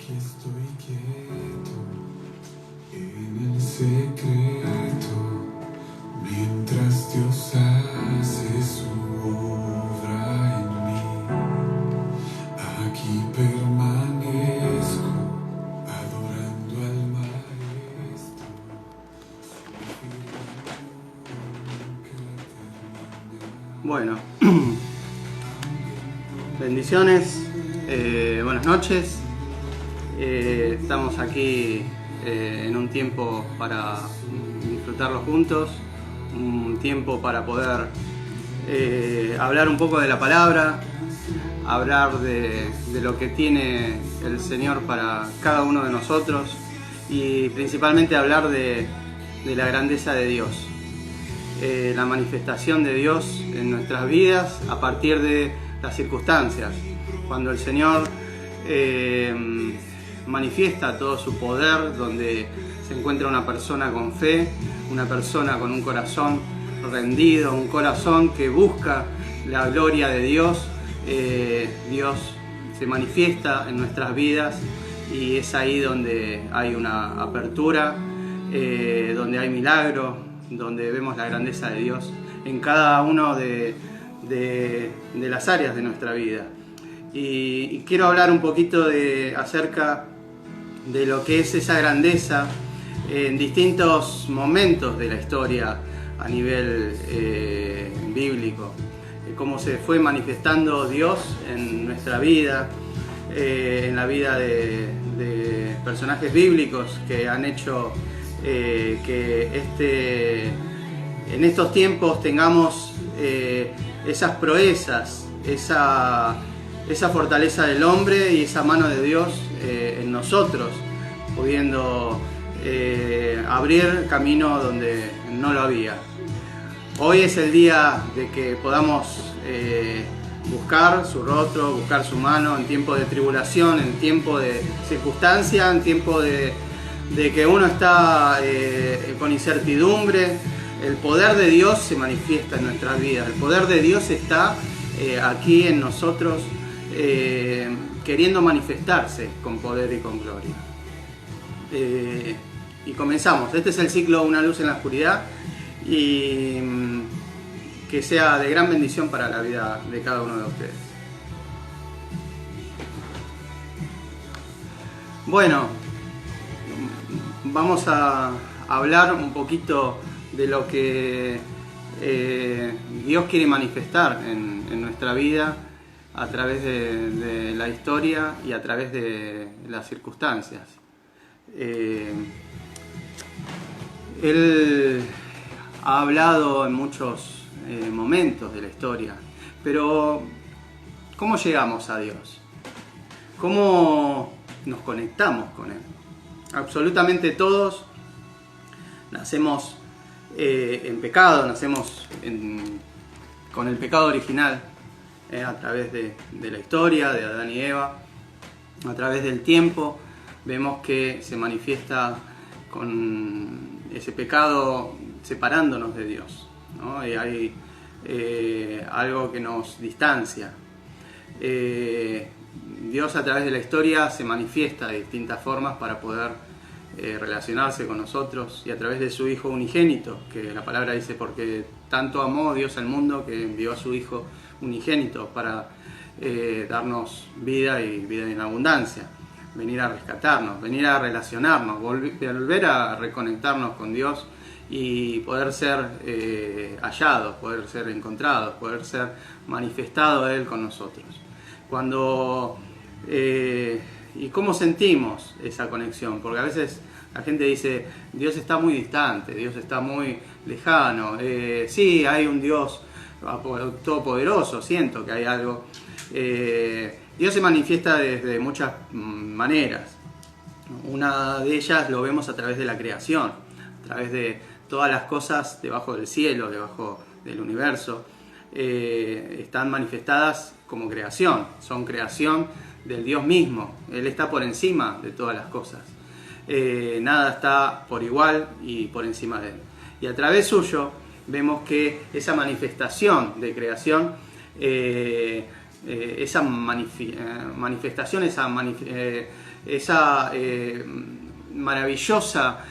Aquí estoy quieto en el secreto, mientras Dios hace su obra en mí. Aquí permanezco adorando al Maestro. Bueno, bendiciones, buenas noches. Estamos aquí en un tiempo para disfrutarlo juntos, un tiempo para poder hablar un poco de la palabra, hablar de lo que tiene el Señor para cada uno de nosotros y principalmente hablar de la grandeza de Dios. La manifestación de Dios en nuestras vidas a partir de las circunstancias. Cuando el Señor manifiesta todo su poder, donde se encuentra una persona con fe, una persona con un corazón rendido, un corazón que busca la gloria de Dios, Dios se manifiesta en nuestras vidas y es ahí donde hay una apertura, donde hay milagro, donde vemos la grandeza de Dios en cada uno de las áreas de nuestra vida. Y quiero hablar un poquito acerca de lo que es esa grandeza en distintos momentos de la historia a nivel bíblico, cómo se fue manifestando Dios en nuestra vida, en la vida de personajes bíblicos que han hecho que en estos tiempos tengamos esas proezas, esa fortaleza del hombre y esa mano de Dios en nosotros, pudiendo abrir camino donde no lo había. Hoy es el día de que podamos buscar su rostro, buscar su mano en tiempo de tribulación, en tiempo de circunstancia, en tiempo de que uno está con incertidumbre. El poder de Dios se manifiesta en nuestras vidas. El poder de Dios está aquí en nosotros, queriendo manifestarse con poder y con gloria. Y comenzamos. Este es el ciclo Una luz en la oscuridad, y que sea de gran bendición para la vida de cada uno de ustedes. Bueno, vamos a hablar un poquito de lo que Dios quiere manifestar en nuestra vida a través de la historia y a través de las circunstancias. Él ha hablado en muchos momentos de la historia, pero ¿cómo llegamos a Dios? ¿Cómo nos conectamos con Él? Absolutamente todos nacemos en pecado, nacemos con el pecado original, a través de la historia de Adán y Eva. A través del tiempo vemos que se manifiesta con ese pecado separándonos de Dios, ¿no? Y hay algo que nos distancia. Dios a través de la historia se manifiesta de distintas formas para poder relacionarse con nosotros, y a través de su Hijo unigénito, que la palabra dice: porque tanto amó Dios al mundo que envió a su Hijo unigénito para darnos vida y vida en abundancia, venir a rescatarnos, venir a relacionarnos, volver a reconectarnos con Dios y poder ser hallados, poder ser encontrados, poder ser manifestado Él con nosotros. ¿Y cómo sentimos esa conexión? Porque a veces la gente dice: Dios está muy distante, Dios está muy lejano. Sí, hay un Dios todopoderoso, siento que hay algo. Dios se manifiesta desde muchas maneras. Una de ellas lo vemos a través de la creación, a través de todas las cosas debajo del cielo, debajo del universo. Están manifestadas como creación, son creación del Dios mismo. Él está por encima de todas las cosas. Nada está por igual y por encima de Él. Y a través suyo vemos que esa manifestación de creación esa manifestación, esa maravillosa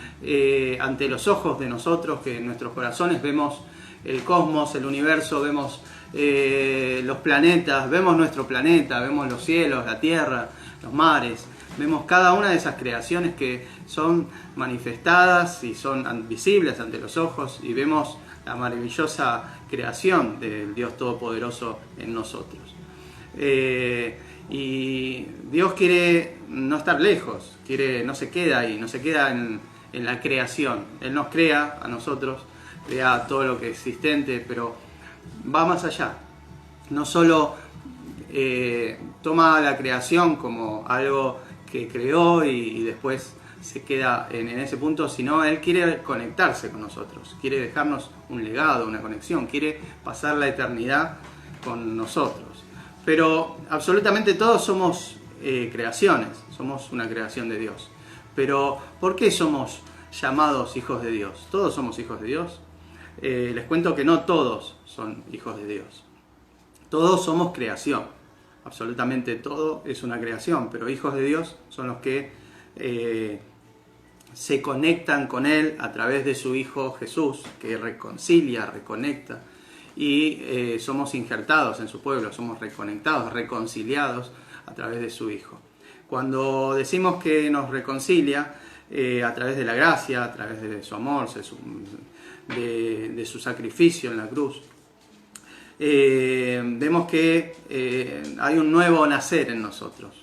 ante los ojos de nosotros, que en nuestros corazones vemos el cosmos, el universo, vemos los planetas, vemos nuestro planeta, vemos los cielos, la tierra, los mares, vemos cada una de esas creaciones que son manifestadas y son visibles ante los ojos, y vemos la maravillosa creación del Dios Todopoderoso en nosotros. Y Dios quiere no estar lejos, no se queda ahí, no se queda en la creación. Él nos crea a nosotros, crea todo lo que es existente, pero va más allá. No solo toma la creación como algo que creó y después se queda en ese punto, sino Él quiere conectarse con nosotros, quiere dejarnos un legado, una conexión, quiere pasar la eternidad con nosotros. Pero absolutamente todos somos creaciones, somos una creación de Dios. Pero ¿por qué somos llamados hijos de Dios? ¿Todos somos hijos de Dios? Les cuento que no todos son hijos de Dios. Todos somos creación, absolutamente todo es una creación, pero hijos de Dios son los que se conectan con Él a través de su Hijo Jesús, que reconcilia, reconecta, y somos injertados en su pueblo, somos reconectados, reconciliados a través de su Hijo. Cuando decimos que nos reconcilia a través de la gracia, a través de su amor, de su sacrificio en la cruz, vemos que hay un nuevo nacer en nosotros.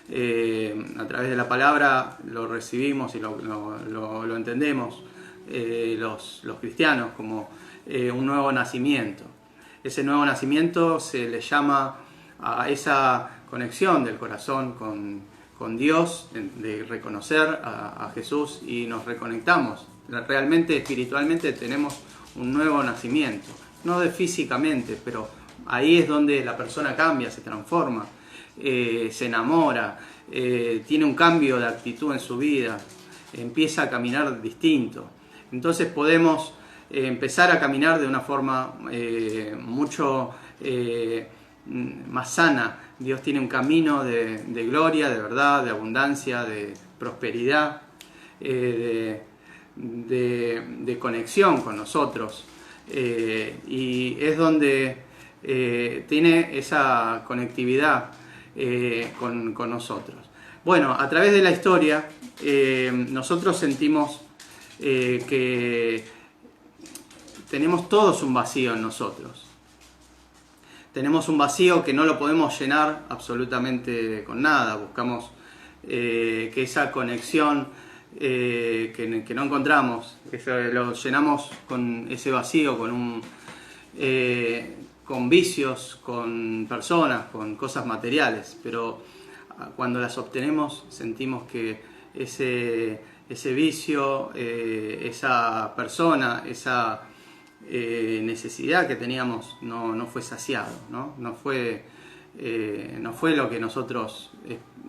A través de la palabra lo recibimos y lo entendemos los cristianos como un nuevo nacimiento. Ese nuevo nacimiento se le llama a esa conexión del corazón con Dios, de reconocer a Jesús, y nos reconectamos. Realmente, espiritualmente, tenemos un nuevo nacimiento. No físicamente, pero ahí es donde la persona cambia, se transforma, se enamora, tiene un cambio de actitud en su vida, empieza a caminar distinto. Entonces podemos empezar a caminar de una forma mucho más sana. Dios tiene un camino de gloria, de verdad, de abundancia, de prosperidad, de conexión con nosotros. Y es donde tiene esa conectividad con nosotros. Bueno, a través de la historia nosotros sentimos que tenemos todos un vacío en nosotros. Tenemos un vacío que no lo podemos llenar absolutamente con nada. Buscamos que esa conexión que no encontramos, lo llenamos con ese vacío, con vicios, con personas, con cosas materiales, pero cuando las obtenemos sentimos que ese vicio, esa persona, esa necesidad que teníamos no fue saciado, no fue lo que nosotros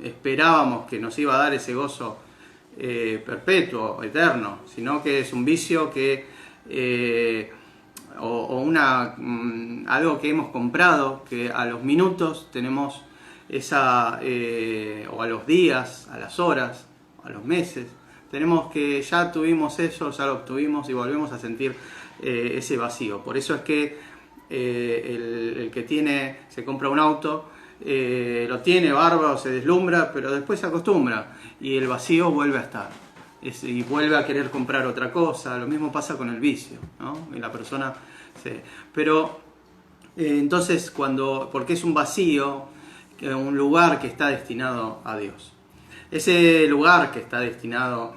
esperábamos que nos iba a dar ese gozo perpetuo, eterno, sino que es un vicio que algo que hemos comprado, que a los minutos tenemos o a los días, a las horas, a los meses, tenemos que ya tuvimos eso, ya lo obtuvimos y volvemos a sentir ese vacío. Por eso es que el que se compra un auto, lo tiene bárbaro, se deslumbra, pero después se acostumbra y el vacío vuelve a estar y vuelve a querer comprar otra cosa. Lo mismo pasa con el vicio, ¿no? Y la persona pero entonces porque es un vacío, un lugar que está destinado a Dios. Ese lugar que está destinado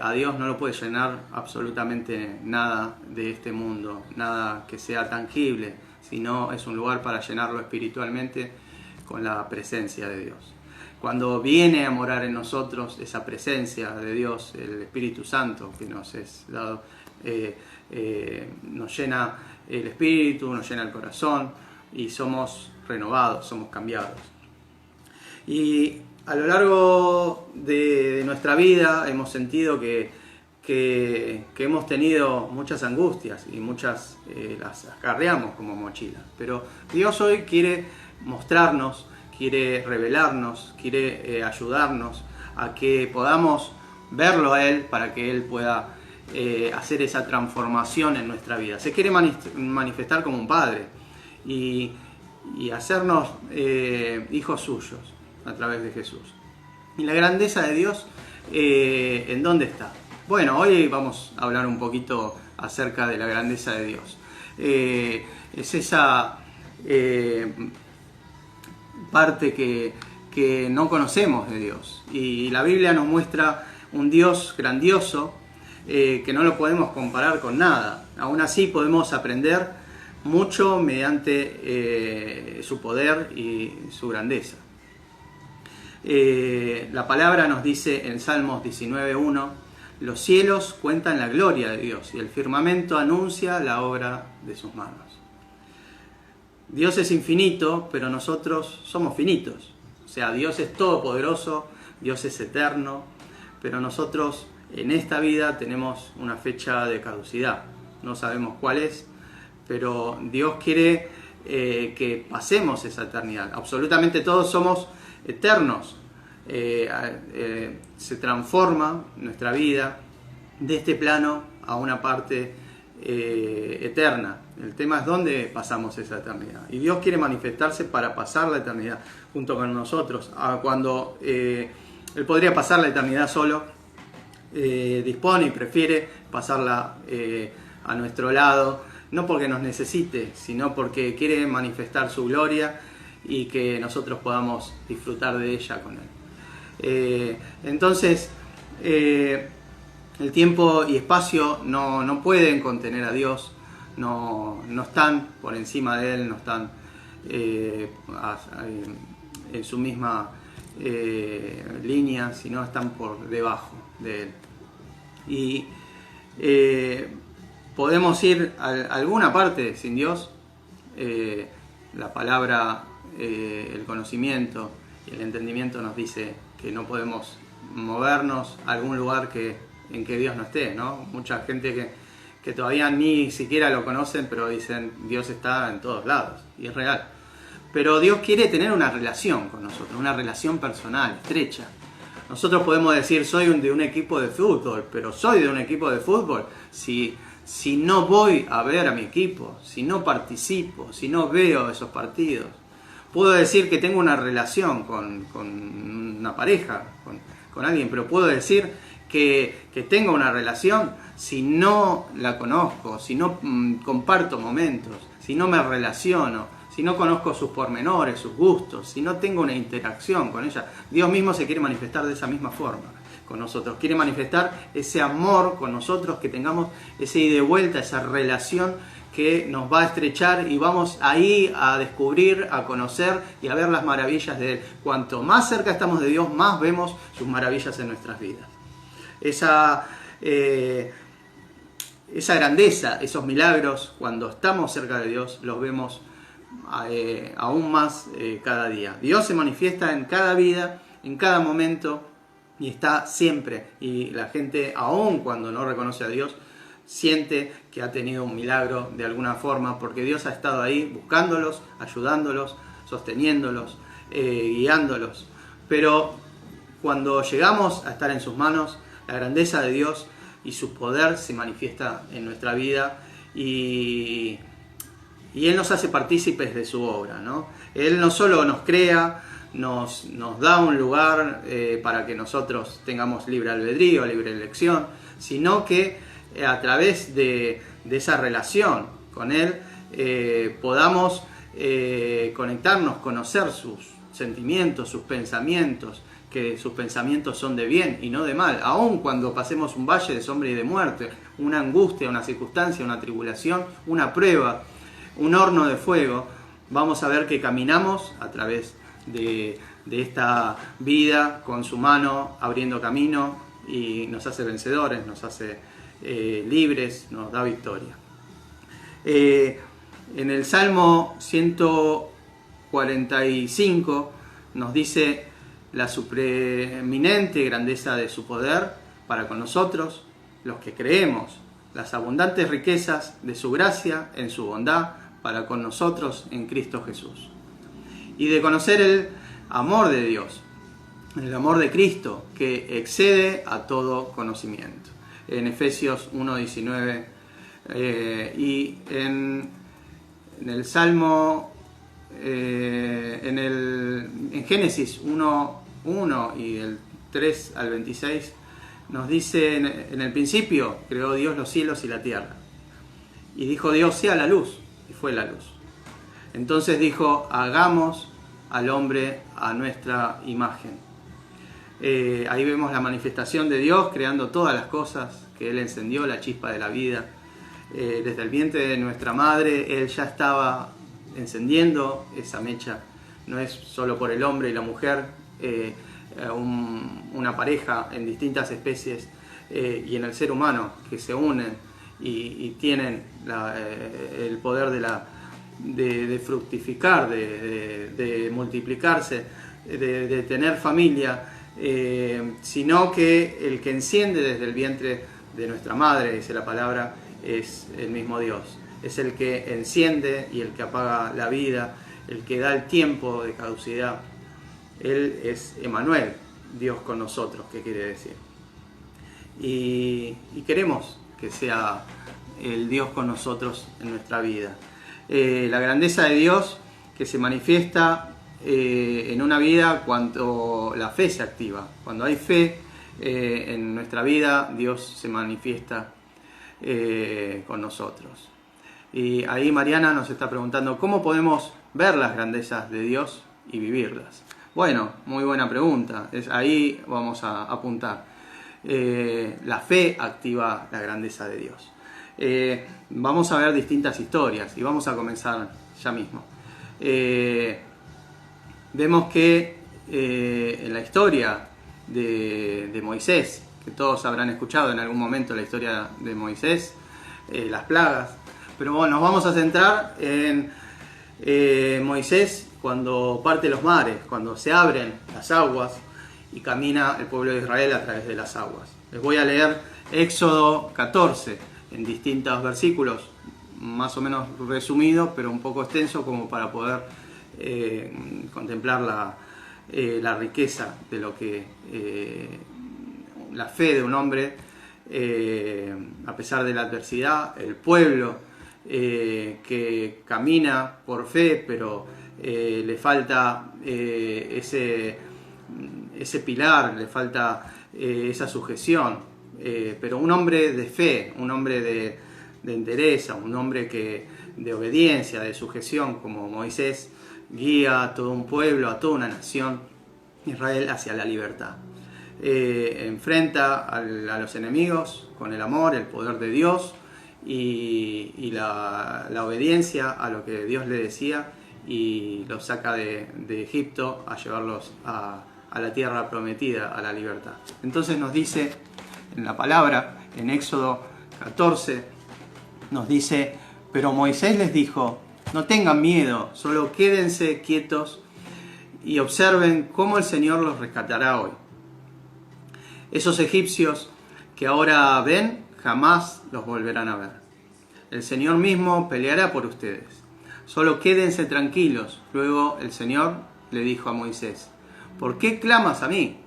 a Dios no lo puede llenar absolutamente nada de este mundo, nada que sea tangible, sino es un lugar para llenarlo espiritualmente con la presencia de Dios. Cuando viene a morar en nosotros esa presencia de Dios, el Espíritu Santo que nos es dado, nos llena el espíritu, nos llena el corazón y somos renovados, somos cambiados. Y a lo largo de nuestra vida hemos sentido que que hemos tenido muchas angustias y muchas las acarreamos como mochila. Pero Dios hoy quiere mostrarnos, quiere revelarnos, quiere ayudarnos a que podamos verlo a Él para que Él pueda hacer esa transformación en nuestra vida. Se quiere manifestar como un Padre y hacernos hijos suyos a través de Jesús. Y la grandeza de Dios, ¿en dónde está? Bueno, hoy vamos a hablar un poquito acerca de la grandeza de Dios. Es esa parte que no conocemos de Dios. Y la Biblia nos muestra un Dios grandioso que no lo podemos comparar con nada. Aún así podemos aprender mucho mediante su poder y su grandeza. La palabra nos dice en Salmos 19:1: los cielos cuentan la gloria de Dios y el firmamento anuncia la obra de sus manos. Dios es infinito, pero nosotros somos finitos. O sea, Dios es todopoderoso, Dios es eterno, pero nosotros en esta vida tenemos una fecha de caducidad. No sabemos cuál es, pero Dios quiere que pasemos esa eternidad. Absolutamente todos somos eternos. Se transforma nuestra vida de este plano a una parte eterna. El tema es dónde pasamos esa eternidad. Y Dios quiere manifestarse para pasar la eternidad junto con nosotros. Cuando Él podría pasar la eternidad solo, dispone y prefiere pasarla a nuestro lado, no porque nos necesite, sino porque quiere manifestar su gloria y que nosotros podamos disfrutar de ella con Él. Entonces, el tiempo y espacio no pueden contener a Dios, no están por encima de Él, no están en su misma línea, sino están por debajo de Él. Y podemos ir a alguna parte sin Dios. La palabra, el conocimiento y el entendimiento nos dice que no podemos movernos a algún lugar en que Dios no esté, ¿no? Mucha gente que todavía ni siquiera lo conocen, pero dicen Dios está en todos lados, y es real. Pero Dios quiere tener una relación con nosotros, una relación personal, estrecha. Nosotros podemos decir soy de un equipo de fútbol, pero soy de un equipo de fútbol si no voy a ver a mi equipo, si no participo, si no veo esos partidos. Puedo decir que tengo una relación con una pareja, con alguien, pero puedo decir que tengo una relación si no la conozco, si no comparto momentos, si no me relaciono, si no conozco sus pormenores, sus gustos, si no tengo una interacción con ella. Dios mismo se quiere manifestar de esa misma forma con nosotros. Quiere manifestar ese amor con nosotros, que tengamos ese ida y vuelta, esa relación que nos va a estrechar y vamos ahí a descubrir, a conocer y a ver las maravillas de Él. Cuanto más cerca estamos de Dios, más vemos sus maravillas en nuestras vidas. Esa grandeza, esos milagros, cuando estamos cerca de Dios, los vemos aún más cada día. Dios se manifiesta en cada vida, en cada momento, y está siempre. Y la gente, aun cuando no reconoce a Dios, siente que ha tenido un milagro de alguna forma, porque Dios ha estado ahí buscándolos, ayudándolos, sosteniéndolos, guiándolos. Pero cuando llegamos a estar en sus manos, la grandeza de Dios y su poder se manifiesta en nuestra vida y Él nos hace partícipes de su obra, ¿no? Él no solo nos crea, nos da un lugar para que nosotros tengamos libre albedrío, libre elección, sino que a través de esa relación con Él podamos conectarnos, conocer sus sentimientos, sus pensamientos, que sus pensamientos son de bien y no de mal, aun cuando pasemos un valle de sombra y de muerte, una angustia, una circunstancia, una tribulación, una prueba, un horno de fuego, vamos a ver que caminamos a través de esta vida con su mano abriendo camino y nos hace vencedores, nos hace libres, nos da victoria. En el Salmo 145 nos dice la supreeminente grandeza de su poder para con nosotros, los que creemos, las abundantes riquezas de su gracia en su bondad para con nosotros en Cristo Jesús. Y de conocer el amor de Dios, el amor de Cristo, que excede a todo conocimiento. En Efesios 1:19 y en el Salmo, en Génesis 1:1 y del 3 al 26, nos dice: en el principio creó Dios los cielos y la tierra. Y dijo Dios: sea la luz, y fue la luz. Entonces dijo: hagamos al hombre a nuestra imagen. Ahí vemos la manifestación de Dios creando todas las cosas, que Él encendió la chispa de la vida. Desde el vientre de nuestra madre, Él ya estaba encendiendo esa mecha. No es solo por el hombre y la mujer, una pareja en distintas especies y en el ser humano que se unen y tienen el poder de fructificar, de multiplicarse, de tener familia, sino que el que enciende desde el vientre de nuestra madre, dice la palabra, es el mismo Dios. Es el que enciende y el que apaga la vida, el que da el tiempo de caducidad. Él es Emmanuel, Dios con nosotros, ¿qué quiere decir? Y queremos que sea el Dios con nosotros en nuestra vida. La grandeza de Dios que se manifiesta en una vida cuando la fe se activa. Cuando hay fe en nuestra vida, Dios se manifiesta con nosotros. Y ahí Mariana nos está preguntando: ¿cómo podemos ver las grandezas de Dios y vivirlas? Bueno, muy buena pregunta. Ahí vamos a apuntar. La fe activa la grandeza de Dios. Vamos a ver distintas historias y vamos a comenzar ya mismo. Vemos que en la historia de Moisés, que todos habrán escuchado en algún momento la historia de Moisés, las plagas, pero bueno, nos vamos a centrar en Moisés cuando parte los mares, cuando se abren las aguas y camina el pueblo de Israel a través de las aguas. Les voy a leer Éxodo 14 en distintos versículos, más o menos resumido, pero un poco extenso como para poder contemplar la riqueza de lo que la fe de un hombre, a pesar de la adversidad, el pueblo que camina por fe, pero le falta ese pilar, le falta esa sujeción, pero un hombre de fe, un hombre de entereza, un hombre de obediencia, de sujeción, como Moisés, guía a todo un pueblo, a toda una nación, Israel, hacia la libertad. Enfrenta a los enemigos con el amor, el poder de Dios y la obediencia a lo que Dios le decía, y los saca de Egipto a llevarlos a la tierra prometida, a la libertad. Entonces nos dice en la palabra, en Éxodo 14, nos dice: pero Moisés les dijo: no tengan miedo, solo quédense quietos y observen cómo el Señor los rescatará hoy. Esos egipcios que ahora ven, jamás los volverán a ver. El Señor mismo peleará por ustedes. Solo quédense tranquilos. Luego el Señor le dijo a Moisés: ¿por qué clamas a mí?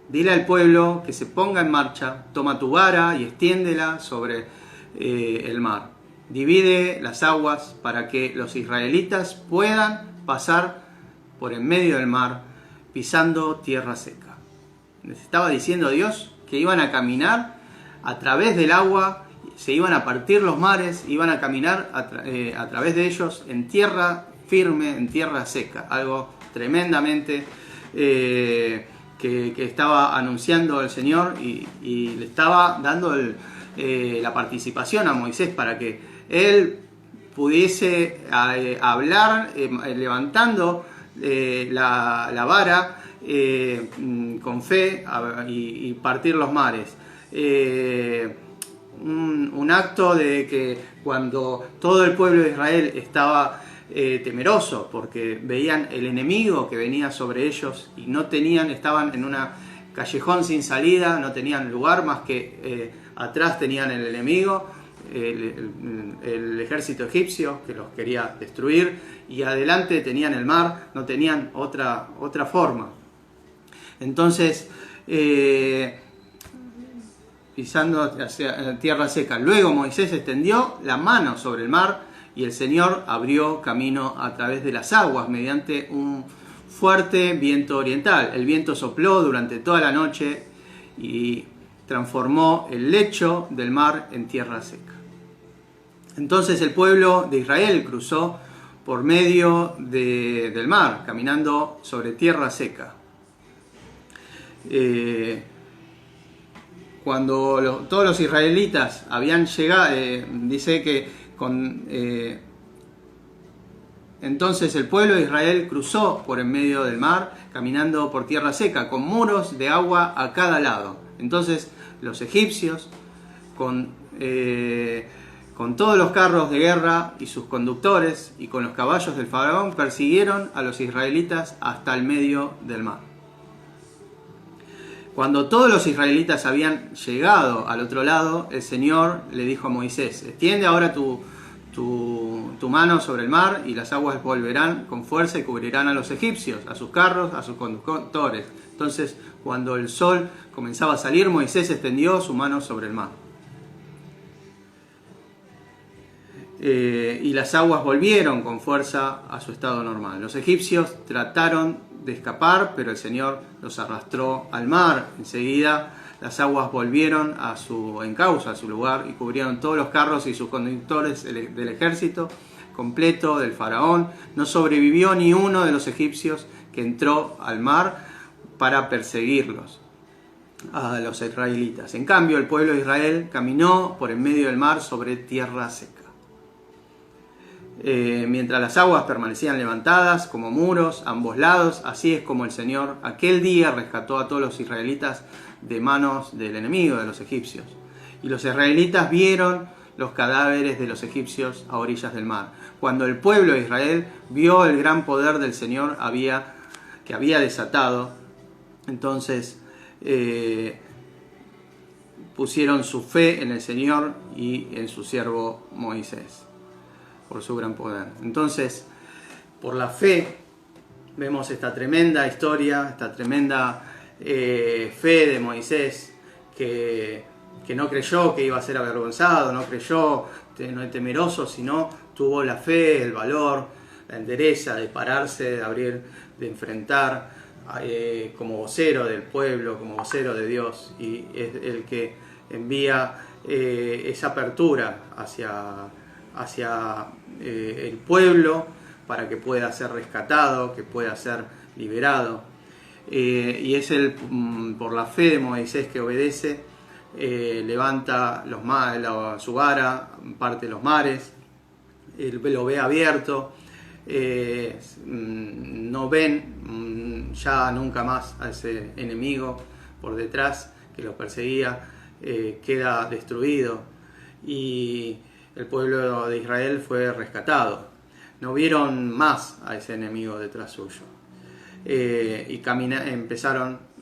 Dile al pueblo que se ponga en marcha, toma tu vara y extiéndela sobre el mar. Divide las aguas para que los israelitas puedan pasar por en medio del mar, pisando tierra seca. Les estaba diciendo Dios que iban a caminar a través del agua, se iban a partir los mares, iban a caminar a través de ellos en tierra firme, en tierra seca. Algo tremendamente que estaba anunciando el Señor y le estaba dando la participación a Moisés para que él pudiese hablar levantando la vara con fe y partir los mares. Un acto de que cuando todo el pueblo de Israel estaba temeroso porque veían el enemigo que venía sobre ellos y estaban en una callejón sin salida, no tenían lugar más que atrás tenían el enemigo, el ejército egipcio que los quería destruir, y adelante tenían el mar, no tenían otra forma. Entonces, pisando hacia tierra seca. Luego Moisés extendió la mano sobre el mar y el Señor abrió camino a través de las aguas mediante un fuerte viento oriental. El viento sopló durante toda la noche y transformó el lecho del mar en tierra seca. Entonces el pueblo de Israel cruzó por medio del mar, caminando sobre tierra seca. Cuando todos los israelitas habían llegado, dice que entonces el pueblo de Israel cruzó por en medio del mar, caminando por tierra seca, con muros de agua a cada lado. Entonces los egipcios, con todos los carros de guerra y sus conductores, y con los caballos del faraón, persiguieron a los israelitas hasta el medio del mar. Cuando todos los israelitas habían llegado al otro lado, el Señor le dijo a Moisés: extiende ahora tu mano sobre el mar, y las aguas volverán con fuerza y cubrirán a los egipcios, a sus carros, a sus conductores. Entonces, cuando el sol comenzaba a salir, Moisés extendió su mano sobre el mar. Y las aguas volvieron con fuerza a su estado normal. Los egipcios trataron de escapar, pero el Señor los arrastró al mar. Enseguida las aguas volvieron a su encauce, a su lugar, y cubrieron todos los carros y sus conductores del ejército completo del faraón. No sobrevivió ni uno de los egipcios que entró al mar para perseguirlos, a los israelitas. En cambio, el pueblo de Israel caminó por en medio del mar sobre tierra seca. Mientras las aguas permanecían levantadas como muros a ambos lados, así es como el Señor aquel día rescató a todos los israelitas de manos del enemigo, de los egipcios. Y los israelitas vieron los cadáveres de los egipcios a orillas del mar. Cuando el pueblo de Israel vio el gran poder del Señor que había desatado, entonces pusieron su fe en el Señor y en su siervo Moisés, por su gran poder. Entonces, por la fe, vemos esta tremenda historia, esta tremenda fe de Moisés, que no creyó que iba a ser avergonzado, no creyó, no es temeroso, sino tuvo la fe, el valor, la entereza de pararse, de enfrentar como vocero del pueblo, como vocero de Dios, y es el que envía esa apertura hacia el pueblo para que pueda ser rescatado, que pueda ser liberado. Y es por la fe de Moisés que obedece, levanta su vara, parte los mares, lo ve abierto, no ven ya nunca más a ese enemigo por detrás que los perseguía, queda destruido, y el pueblo de Israel fue rescatado. No vieron más a ese enemigo detrás suyo. Y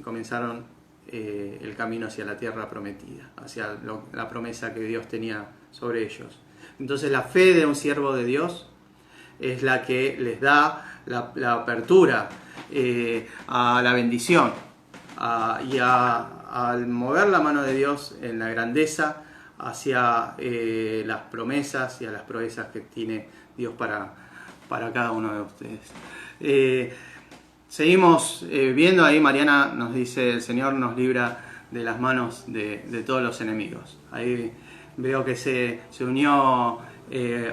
comenzaron el camino hacia la tierra prometida, hacia la promesa que Dios tenía sobre ellos. Entonces la fe de un siervo de Dios es la que les da la apertura a la bendición, y al mover la mano de Dios en la grandeza hacia las promesas y a las proezas que tiene Dios para cada uno de ustedes. Seguimos viendo ahí. Mariana nos dice: el Señor nos libra de las manos de todos los enemigos. Ahí veo que se unió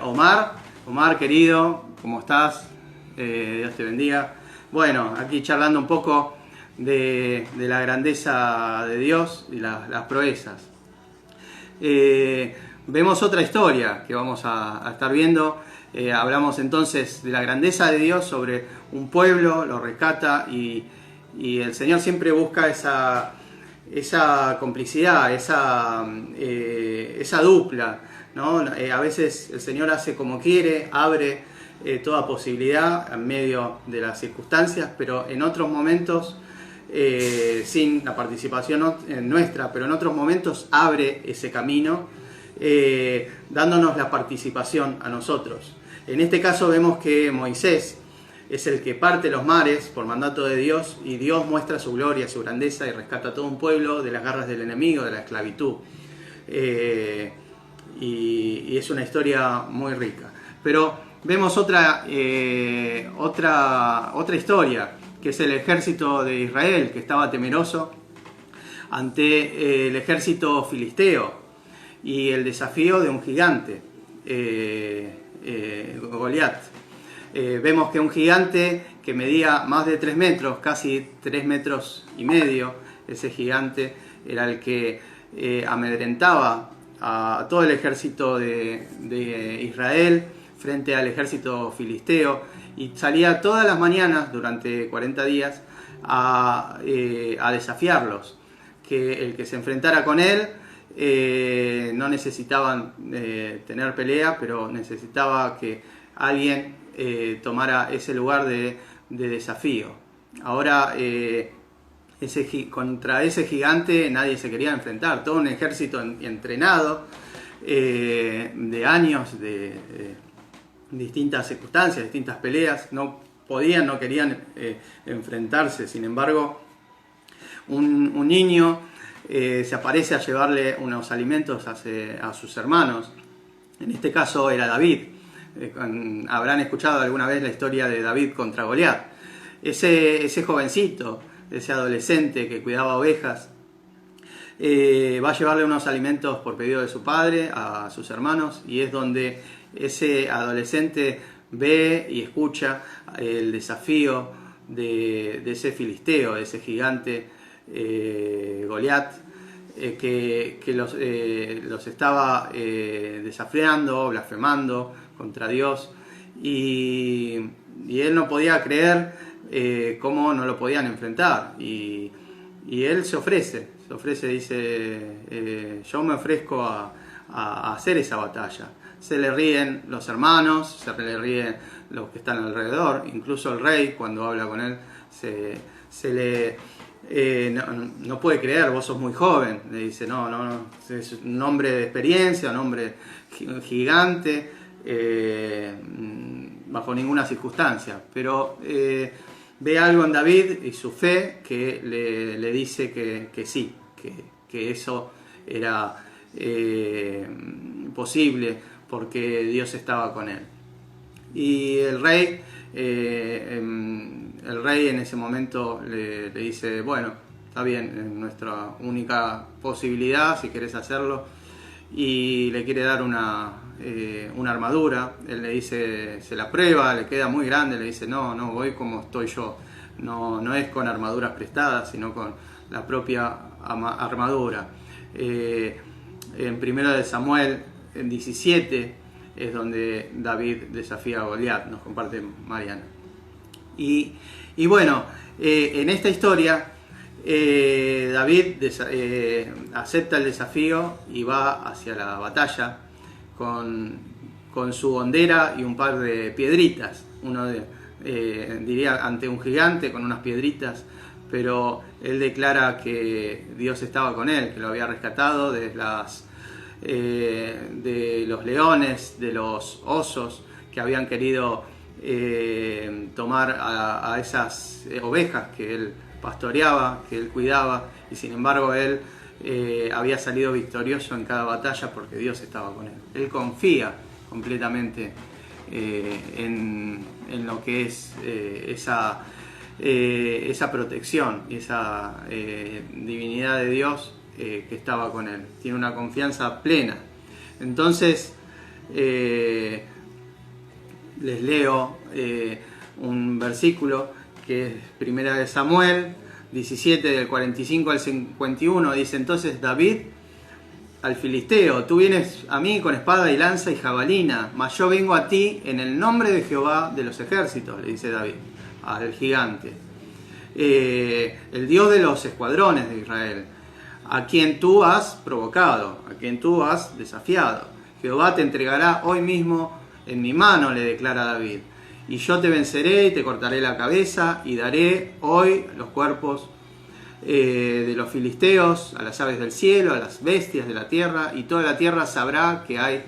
Omar. Omar, querido, ¿cómo estás? Dios te bendiga. Bueno, aquí charlando un poco de la grandeza de Dios y las proezas. Vemos otra historia que vamos a estar viendo. Hablamos entonces de la grandeza de Dios sobre un pueblo, lo rescata, y el Señor siempre busca esa complicidad, esa dupla, ¿no? A veces el Señor hace como quiere, abre toda posibilidad en medio de las circunstancias, pero en otros momentos sin la participación nuestra, pero en otros momentos abre ese camino, dándonos la participación a nosotros. En este caso vemos que Moisés es el que parte los mares por mandato de Dios, y Dios muestra su gloria, su grandeza, y rescata a todo un pueblo de las garras del enemigo, de la esclavitud. Y es una historia muy rica. Pero vemos otra historia, que es el ejército de Israel, que estaba temeroso ante el ejército filisteo y el desafío de un gigante, Goliat. Vemos que un gigante que medía más de 3 metros, casi 3 metros y medio, ese gigante era el que amedrentaba a todo el ejército de Israel frente al ejército filisteo, y salía todas las mañanas durante 40 días a desafiarlos. Que el que se enfrentara con él no necesitaban tener pelea, pero necesitaba que alguien tomara ese lugar de desafío. Ahora contra ese gigante nadie se quería enfrentar, todo un ejército entrenado de años, de distintas circunstancias, distintas peleas, no querían enfrentarse. Sin embargo, un niño se aparece a llevarle unos alimentos a sus hermanos. En este caso era David. Habrán escuchado alguna vez la historia de David contra Goliat. Ese jovencito, ese adolescente que cuidaba ovejas, va a llevarle unos alimentos por pedido de su padre a sus hermanos, y es donde ese adolescente ve y escucha el desafío de ese filisteo, de ese gigante Goliat, que los estaba desafiando, blasfemando contra Dios, y él no podía creer cómo no lo podían enfrentar, y él se ofrece, dice, yo me ofrezco a hacer esa batalla. Se le ríen los hermanos, se le ríen los que están alrededor, incluso el rey, cuando habla con él, no puede creer, vos sos muy joven. Le dice, no, es un hombre de experiencia, un hombre gigante, bajo ninguna circunstancia. Pero ve algo en David y su fe que le dice que sí, que eso era posible, porque Dios estaba con él. Y el rey en ese momento le dice, bueno, está bien, es nuestra única posibilidad, si querés hacerlo, y le quiere dar una armadura. Él le dice, se la prueba, le queda muy grande, le dice, no, voy como estoy yo, no es con armaduras prestadas, sino con la propia armadura. En 1 Samuel 17 es donde David desafía a Goliat, nos comparte Mariana. Y bueno, en esta historia David acepta el desafío y va hacia la batalla con su hondera y un par de piedritas. Uno diría ante un gigante con unas piedritas, pero él declara que Dios estaba con él, que lo había rescatado de los leones, de los osos que habían querido tomar a esas ovejas que él pastoreaba, que él cuidaba, y sin embargo él había salido victorioso en cada batalla porque Dios estaba con él. Él confía completamente en lo que es esa protección y esa divinidad de Dios que estaba con él. Tiene una confianza plena. Entonces les leo un versículo que es 1 Samuel 17 del 45 al 51. Dice, entonces David al filisteo, tú vienes a mí con espada y lanza y jabalina, mas yo vengo a ti en el nombre de Jehová de los ejércitos, le dice David al gigante, el Dios de los escuadrones de Israel, a quien tú has provocado, a quien tú has desafiado. Jehová te entregará hoy mismo en mi mano, le declara David, y yo te venceré y te cortaré la cabeza y daré hoy los cuerpos de los filisteos, a las aves del cielo, a las bestias de la tierra, y toda la tierra sabrá que hay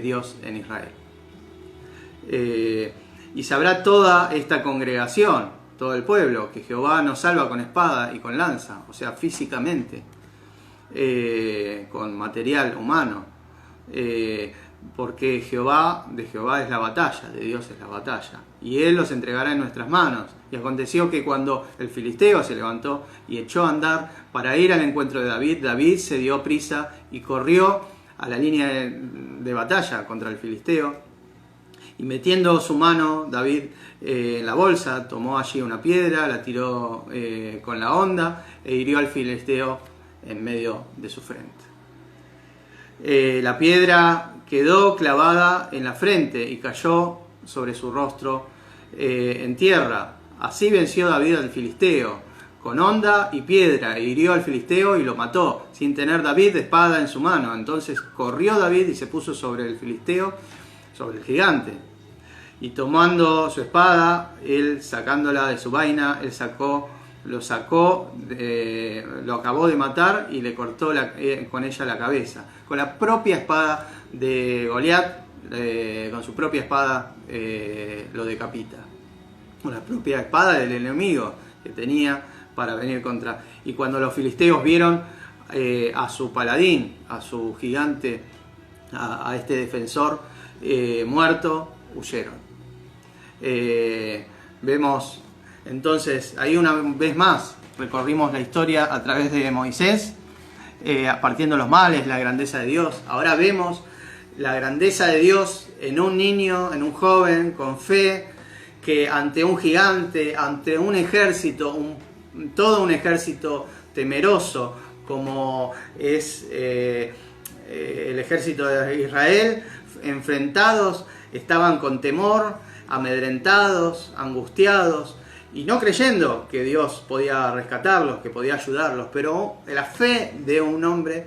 Dios en Israel. Y sabrá toda esta congregación, todo el pueblo, que Jehová nos salva con espada y con lanza, o sea, físicamente, con material humano, porque de Jehová es la batalla, de Dios es la batalla, y Él los entregará en nuestras manos. Y aconteció que cuando el filisteo se levantó y echó a andar para ir al encuentro de David, David se dio prisa y corrió a la línea de batalla contra el filisteo, y metiendo su mano David en la bolsa, tomó allí una piedra, la tiró con la honda e hirió al filisteo en medio de su frente. La piedra quedó clavada en la frente y cayó sobre su rostro en tierra. Así venció David al filisteo con honda y piedra, e hirió al filisteo y lo mató, sin tener David espada en su mano. Entonces corrió David y se puso sobre el filisteo, sobre el gigante. Y tomando su espada, él sacándola de su vaina, lo acabó de matar y le cortó con ella la cabeza. Con la propia espada de Goliat, con su propia espada lo decapita. Con la propia espada del enemigo que tenía para venir contra. Y cuando los filisteos vieron a su paladín, a su gigante, a este defensor muerto, huyeron. Vemos entonces, ahí una vez más recorrimos la historia a través de Moisés, partiendo los males, la grandeza de Dios. Ahora vemos la grandeza de Dios en un niño, en un joven con fe, que ante un gigante, ante un ejército, todo un ejército temeroso como es el ejército de Israel, enfrentados, estaban con temor, amedrentados, angustiados, y no creyendo que Dios podía rescatarlos, que podía ayudarlos, pero la fe de un hombre,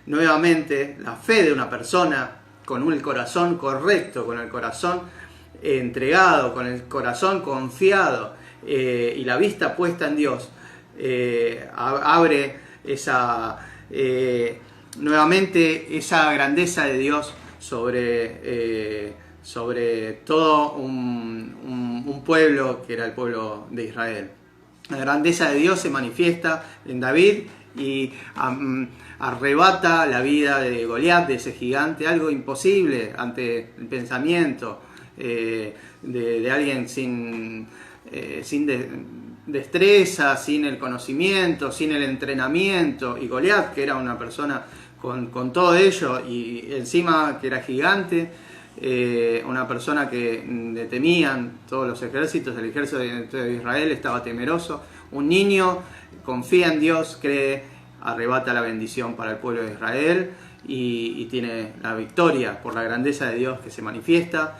nuevamente, la fe de una persona con el corazón correcto, con el corazón entregado, con el corazón confiado y la vista puesta en Dios, abre nuevamente esa grandeza de Dios sobre todo un pueblo que era el pueblo de Israel. La grandeza de Dios se manifiesta en David y arrebata la vida de Goliat, de ese gigante, algo imposible ante el pensamiento de alguien sin destreza, sin el conocimiento, sin el entrenamiento. Y Goliat, que era una persona con todo ello y encima que era gigante, una persona que le temían todos los ejércitos, el ejército de Israel estaba temeroso. Un niño confía en Dios, cree, arrebata la bendición para el pueblo de Israel y tiene la victoria por la grandeza de Dios que se manifiesta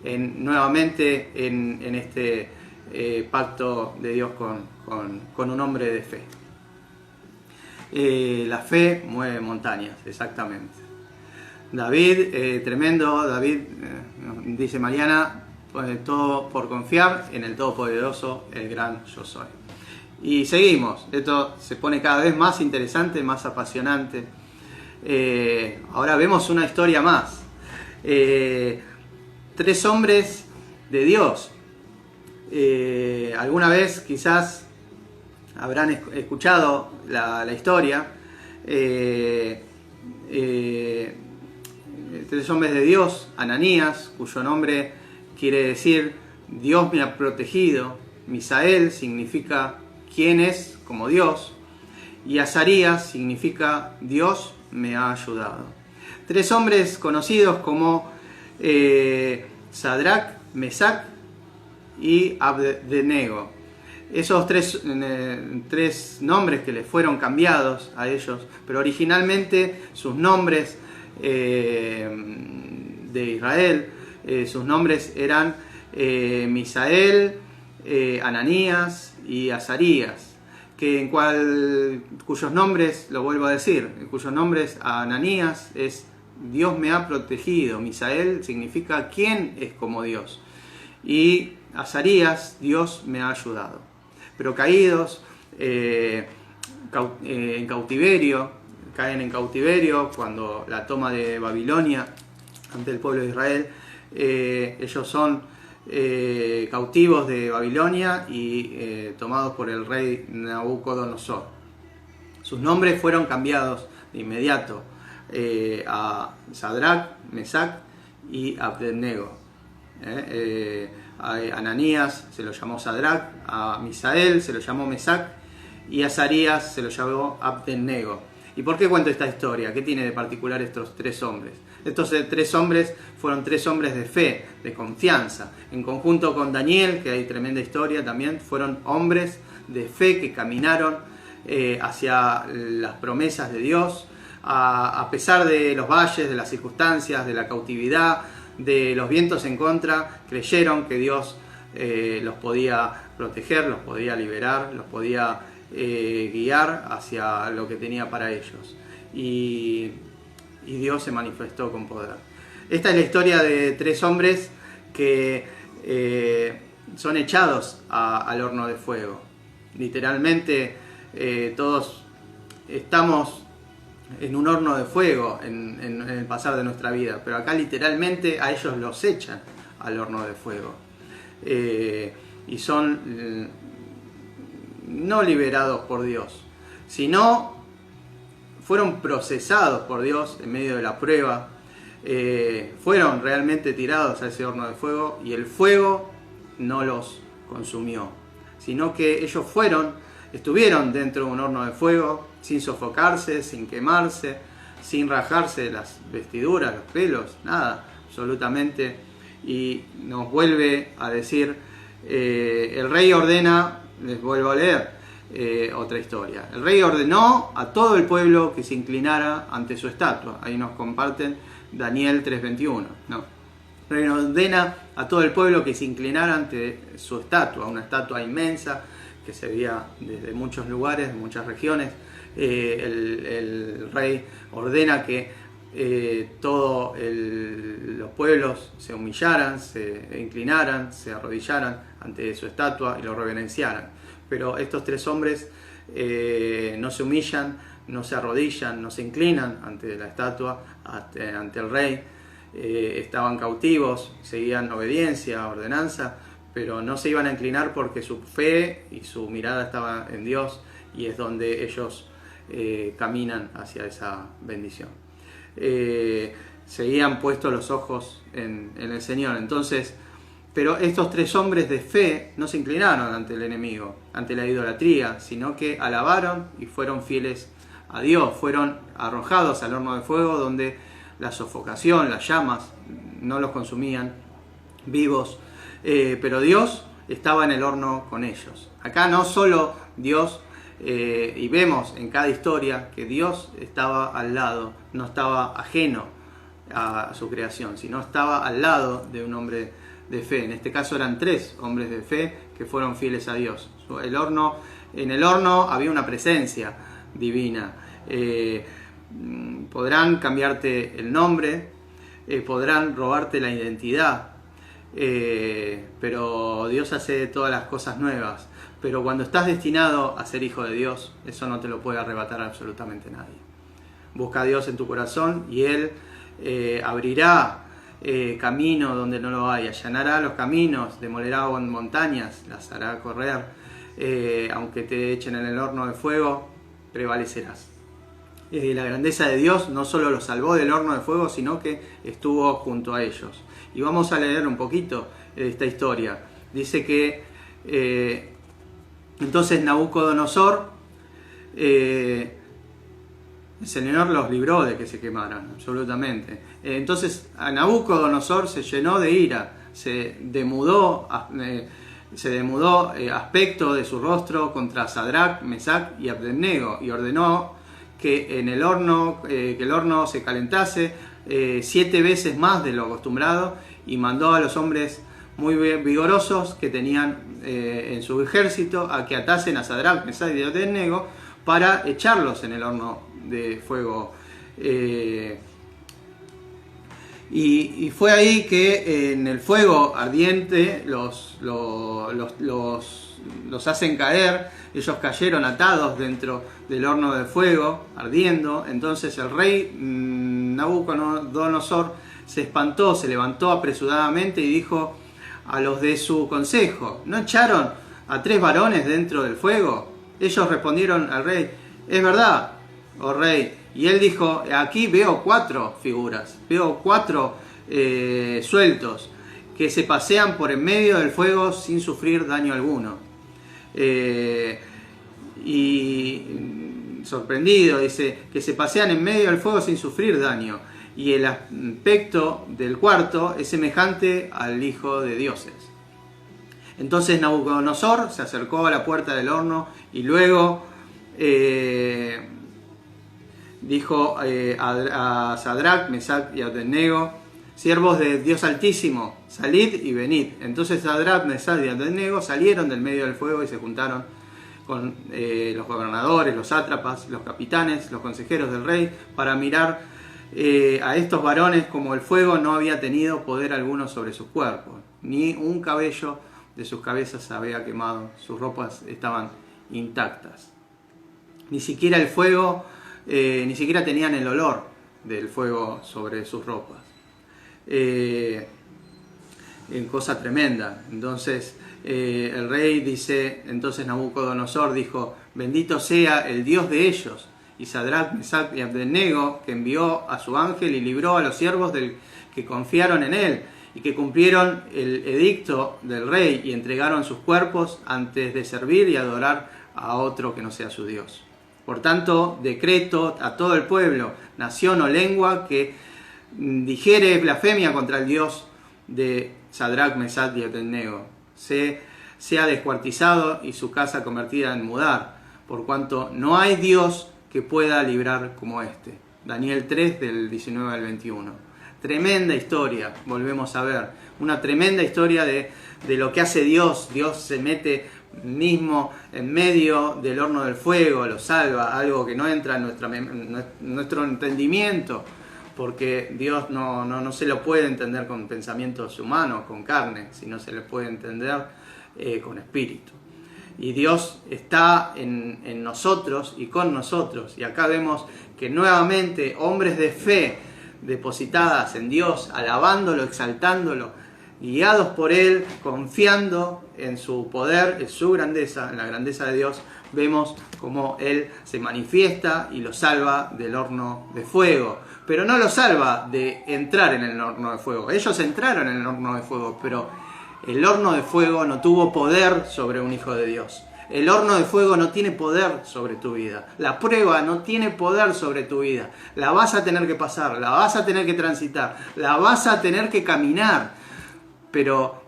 nuevamente en este pacto de Dios con un hombre de fe. La fe mueve montañas, exactamente. David, tremendo, David, dice Mariana, todo por confiar en el Todopoderoso, el gran yo soy. Y seguimos, esto se pone cada vez más interesante, más apasionante. Ahora vemos una historia más. 3 hombres de Dios. Alguna vez quizás habrán escuchado la historia. 3 hombres de Dios, Ananías, cuyo nombre quiere decir Dios me ha protegido, Misael significa quién es como Dios, y Azarías significa Dios me ha ayudado. 3 hombres conocidos como Sadrac, Mesac y Abednego. Esos 3 nombres que les fueron cambiados a ellos, pero originalmente sus nombres de Israel, sus nombres eran Misael, Ananías y Azarías, cuyos nombres, lo vuelvo a decir, cuyos nombres a Ananías es Dios me ha protegido, Misael significa quién es como Dios, y Azarías, Dios me ha ayudado. pero caídos, en cautiverio, caen en cautiverio cuando la toma de Babilonia ante el pueblo de Israel. Ellos son cautivos de Babilonia y tomados por el rey Nabucodonosor. Sus nombres fueron cambiados de inmediato a Sadrac, Mesac y Abednego. A Ananías se lo llamó Sadrac, a Misael se lo llamó Mesac y a Azarías se lo llamó Abednego. ¿Y por qué cuento esta historia? ¿Qué tiene de particular estos tres hombres? Estos tres hombres fueron tres hombres de fe, de confianza. En conjunto con Daniel, que hay tremenda historia también, fueron hombres de fe que caminaron hacia las promesas de Dios, a pesar de los valles, de las circunstancias, de la cautividad, de los vientos en contra, creyeron que Dios los podía proteger, los podía liberar, los podía guiar hacia lo que tenía para ellos. Y Dios se manifestó con poder. Esta es la historia de tres hombres que son echados al horno de fuego. Literalmente todos estamos en un horno de fuego en el pasar de nuestra vida, pero acá literalmente a ellos los echan al horno de fuego. Y son no liberados por Dios, sino fueron procesados por Dios en medio de la prueba, fueron realmente tirados a ese horno de fuego y el fuego no los consumió, sino que ellos estuvieron dentro de un horno de fuego sin sofocarse, sin quemarse, sin rajarse de las vestiduras, los pelos, nada, absolutamente. Y nos vuelve a decir, el rey ordena, les vuelvo a leer, otra historia. El rey ordenó a todo el pueblo que se inclinara ante su estatua. Ahí nos comparten Daniel 3:21. ¿No? El rey ordena a todo el pueblo que se inclinara ante su estatua, una estatua inmensa que se veía desde muchos lugares, de muchas regiones. El rey ordena que todos los pueblos se humillaran, se inclinaran, se arrodillaran ante su estatua y lo reverenciaran. Pero estos tres hombres no se humillan, no se arrodillan, no se inclinan ante la estatua, ante el rey. Estaban cautivos, seguían obediencia, ordenanza, pero no se iban a inclinar porque su fe y su mirada estaba en Dios, y es donde ellos caminan hacia esa bendición. Seguían puestos los ojos en el Señor. Entonces, pero estos tres hombres de fe no se inclinaron ante el enemigo, ante la idolatría, sino que alabaron y fueron fieles a Dios. Fueron arrojados al horno de fuego donde la sofocación, las llamas no los consumían vivos, pero Dios estaba en el horno con ellos. Acá no solo Dios, y vemos en cada historia que Dios estaba al lado, no estaba ajeno a su creación, sino estaba al lado de un hombre de fe. En este caso eran tres hombres de fe que fueron fieles a Dios. En el horno había una presencia divina. Podrán cambiarte el nombre, podrán robarte la identidad, pero Dios hace todas las cosas nuevas. Pero cuando estás destinado a ser hijo de Dios, eso no te lo puede arrebatar absolutamente nadie. Busca a Dios en tu corazón y Él abrirá camino donde no lo hay, allanará los caminos, demolerá montañas, las hará correr. Aunque te echen en el horno de fuego, prevalecerás. La grandeza de Dios no solo los salvó del horno de fuego, sino que estuvo junto a ellos. Y vamos a leer un poquito de esta historia. Dice que entonces Nabucodonosor, el Señor los libró de que se quemaran, absolutamente. Entonces a Nabucodonosor se llenó de ira, se demudó aspecto de su rostro contra Sadrac, Mesac y Abednego, y ordenó que en el horno, que el horno se calentase 7 veces más de lo acostumbrado, y mandó a los hombres muy vigorosos que tenían en su ejército a que atasen a Sadrac, Mesac y Abednego para echarlos en el horno de fuego. Y fue ahí que en el fuego ardiente los hacen caer. Ellos cayeron atados dentro del horno de fuego, ardiendo. Entonces el rey Nabucodonosor se espantó, se levantó apresuradamente y dijo a los de su consejo: ¿no echaron a 3 varones dentro del fuego? Ellos respondieron al rey: es verdad, oh rey. Y él dijo: aquí veo 4 figuras, veo 4 sueltos que se pasean por en medio del fuego sin sufrir daño alguno. Y sorprendido, dice que se pasean en medio del fuego sin sufrir daño. Y el aspecto del cuarto es semejante al Hijo de Dioses. Entonces Nabucodonosor se acercó a la puerta del horno y luego dijo a Sadrac, Mesac y Abednego: siervos de Dios Altísimo, salid y venid. Entonces Sadrac, Mesac y Abednego salieron del medio del fuego y se juntaron con los gobernadores, los sátrapas, los capitanes, los consejeros del rey, para mirar a estos varones como el fuego no había tenido poder alguno sobre sus cuerpos, ni un cabello de sus cabezas se había quemado, sus ropas estaban intactas. Ni siquiera el fuego, ni siquiera tenían el olor del fuego sobre sus ropas. Cosa tremenda. Entonces el rey dice, entonces Nabucodonosor dijo: bendito sea el Dios de ellos, y Sadrac, Mesac y Abednego, que envió a su ángel y libró a los siervos que confiaron en él y que cumplieron el edicto del rey y entregaron sus cuerpos antes de servir y adorar a otro que no sea su Dios. Por tanto, decreto a todo el pueblo, nación o lengua que dijere blasfemia contra el Dios de Sadrac, Mesac y Abednego, sea descuartizado y su casa convertida en mudar, por cuanto no hay Dios que pueda librar como este. Daniel 3, del 19 al 21. Tremenda historia, volvemos a ver. Una tremenda historia de lo que hace Dios. Dios se mete mismo en medio del horno del fuego, lo salva, algo que no entra en nuestro entendimiento, porque Dios no se lo puede entender con pensamientos humanos, con carne, sino se le puede entender con espíritu. Y Dios está en nosotros y con nosotros. Y acá vemos que nuevamente hombres de fe depositadas en Dios, alabándolo, exaltándolo, guiados por Él, confiando en su poder, en su grandeza, en la grandeza de Dios, vemos cómo Él se manifiesta y lo salva del horno de fuego. Pero no lo salva de entrar en el horno de fuego. Ellos entraron en el horno de fuego, pero el horno de fuego no tuvo poder sobre un hijo de Dios. El horno de fuego no tiene poder sobre tu vida. La prueba no tiene poder sobre tu vida. La vas a tener que pasar, la vas a tener que transitar, la vas a tener que caminar. Pero,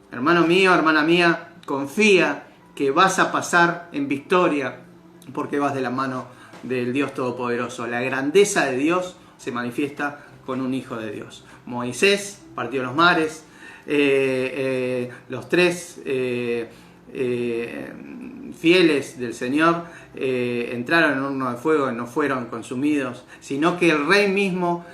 hermano mío, hermana mía, confía que vas a pasar en victoria porque vas de la mano del Dios Todopoderoso. La grandeza de Dios se manifiesta con un hijo de Dios. Moisés partió los mares, los 3 fieles del Señor entraron en un horno de fuego y no fueron consumidos, sino que el rey mismo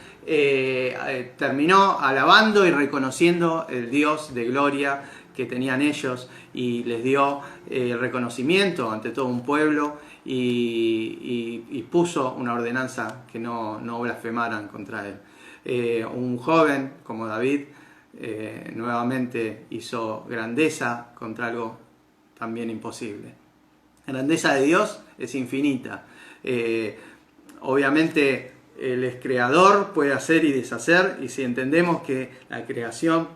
terminó alabando y reconociendo el Dios de gloria que tenían ellos y les dio reconocimiento ante todo un pueblo y puso una ordenanza que no blasfemaran contra él. Un joven como David nuevamente hizo grandeza contra algo también imposible. La grandeza de Dios es infinita. Obviamente Él es creador, puede hacer y deshacer, y si entendemos que la creación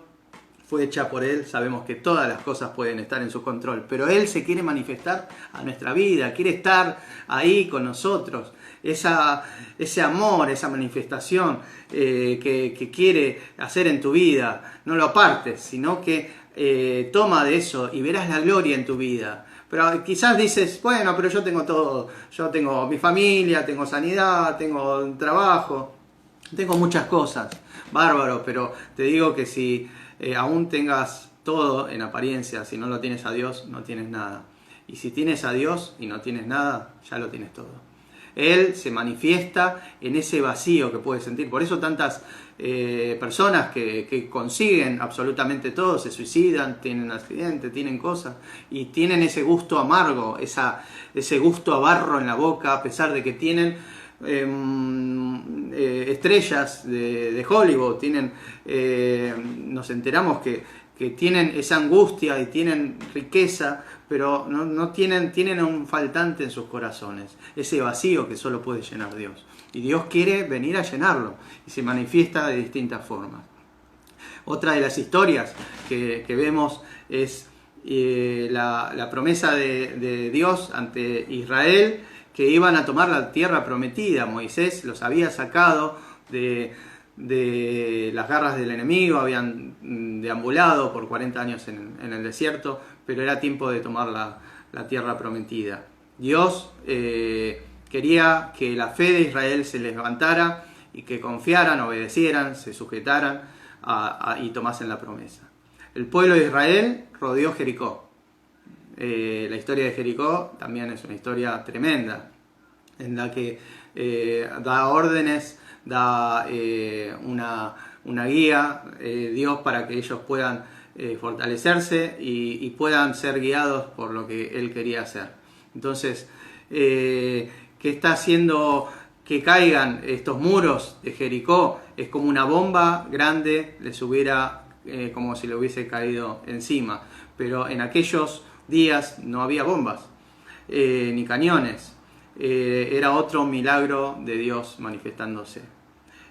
fue hecha por Él, sabemos que todas las cosas pueden estar en su control, pero Él se quiere manifestar a nuestra vida, quiere estar ahí con nosotros. Ese amor, esa manifestación que quiere hacer en tu vida, no lo apartes, sino que toma de eso y verás la gloria en tu vida. Pero quizás dices, bueno, pero yo tengo todo, yo tengo mi familia, tengo sanidad, tengo trabajo, tengo muchas cosas, bárbaro, pero te digo que si aún tengas todo en apariencia, si no lo tienes a Dios, no tienes nada. Y si tienes a Dios y no tienes nada, ya lo tienes todo. Él se manifiesta en ese vacío que puede sentir. Por eso tantas personas que consiguen absolutamente todo, se suicidan, tienen accidentes, tienen cosas, y tienen ese gusto amargo, ese gusto a barro en la boca, a pesar de que tienen estrellas de Hollywood, nos enteramos que tienen esa angustia y tienen riqueza, pero no tienen un faltante en sus corazones, ese vacío que solo puede llenar Dios. Y Dios quiere venir a llenarlo y se manifiesta de distintas formas. Otra de las historias que vemos es la promesa de Dios ante Israel, que iban a tomar la tierra prometida. Moisés los había sacado de las garras del enemigo, habían deambulado por 40 años en el desierto, pero era tiempo de tomar la tierra prometida. Dios quería que la fe de Israel se levantara y que confiaran, obedecieran, se sujetaran y tomasen la promesa. El pueblo de Israel rodeó Jericó. La historia de Jericó también es una historia tremenda, en la que da órdenes, da una guía, Dios, para que ellos puedan fortalecerse y puedan ser guiados por lo que Él quería hacer. Entonces, ¿qué está haciendo que caigan estos muros de Jericó? Es como una bomba grande, les hubiera como si le hubiese caído encima. Pero en aquellos días no había bombas ni cañones. Era otro milagro de Dios manifestándose.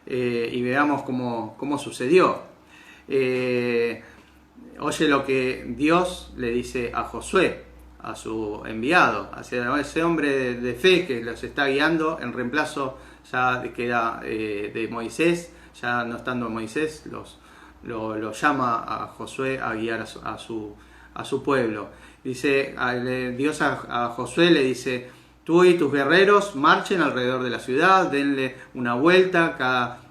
Y veamos cómo sucedió. Oye lo que Dios le dice a Josué, a su enviado, hacia ese hombre de fe que los está guiando en reemplazo ya queda de Moisés. Ya no estando Moisés, lo llama a Josué a guiar a su pueblo. Dice Dios a Josué, le dice: tú y tus guerreros marchen alrededor de la ciudad, denle una vuelta cada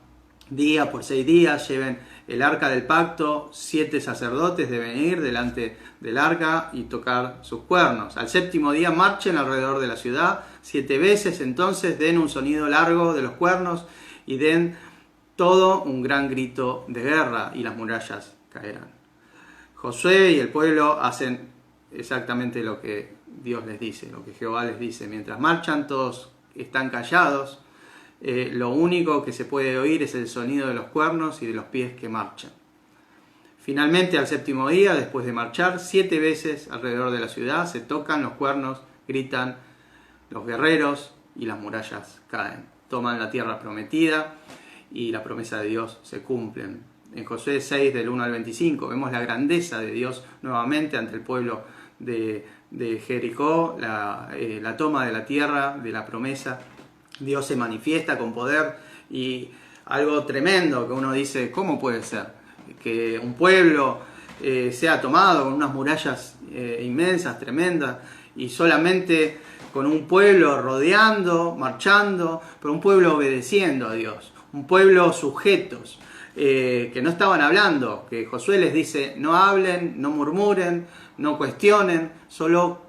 día por 6 días, lleven el arca del pacto, 7 sacerdotes deben ir delante del arca y tocar sus cuernos. Al 7º día marchen alrededor de la ciudad 7 veces, entonces den un sonido largo de los cuernos y den todo un gran grito de guerra y las murallas caerán. Josué y el pueblo hacen exactamente lo que Dios les dice, lo que Jehová les dice. Mientras marchan, todos están callados. Lo único que se puede oír es el sonido de los cuernos y de los pies que marchan. Finalmente, al 7º día, después de marchar 7 veces alrededor de la ciudad, se tocan los cuernos, gritan los guerreros y las murallas caen. Toman la tierra prometida y la promesa de Dios se cumple. En Josué 6, del 1 al 25, vemos la grandeza de Dios nuevamente ante el pueblo de Jericó, la toma de la tierra, de la promesa. Dios se manifiesta con poder y algo tremendo que uno dice: ¿cómo puede ser que un pueblo sea tomado con unas murallas inmensas, tremendas, y solamente con un pueblo rodeando, marchando, pero un pueblo obedeciendo a Dios, un pueblo sujetos, que no estaban hablando, que Josué les dice: no hablen, no murmuren, no cuestionen, solo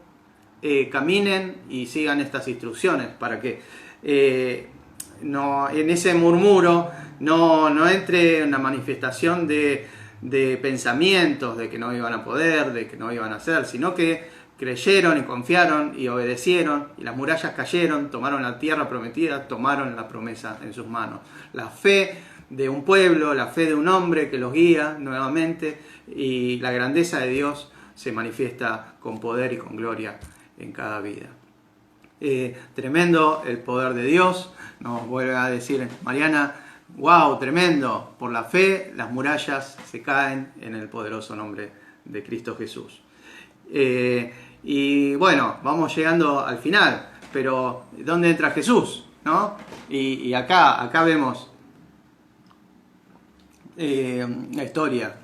caminen y sigan estas instrucciones, para que no, en ese murmuro no entre una manifestación de pensamientos de que no iban a poder, de que no iban a hacer, sino que creyeron y confiaron y obedecieron, y las murallas cayeron, tomaron la tierra prometida, tomaron la promesa en sus manos. La fe de un pueblo, la fe de un hombre que los guía nuevamente, y la grandeza de Dios se manifiesta con poder y con gloria en cada vida. Tremendo el poder de Dios. Nos vuelve a decir Mariana: wow, tremendo, por la fe las murallas se caen en el poderoso nombre de Cristo Jesús. Y bueno, vamos llegando al final, pero ¿dónde entra Jesús? ¿No? Y acá vemos la historia.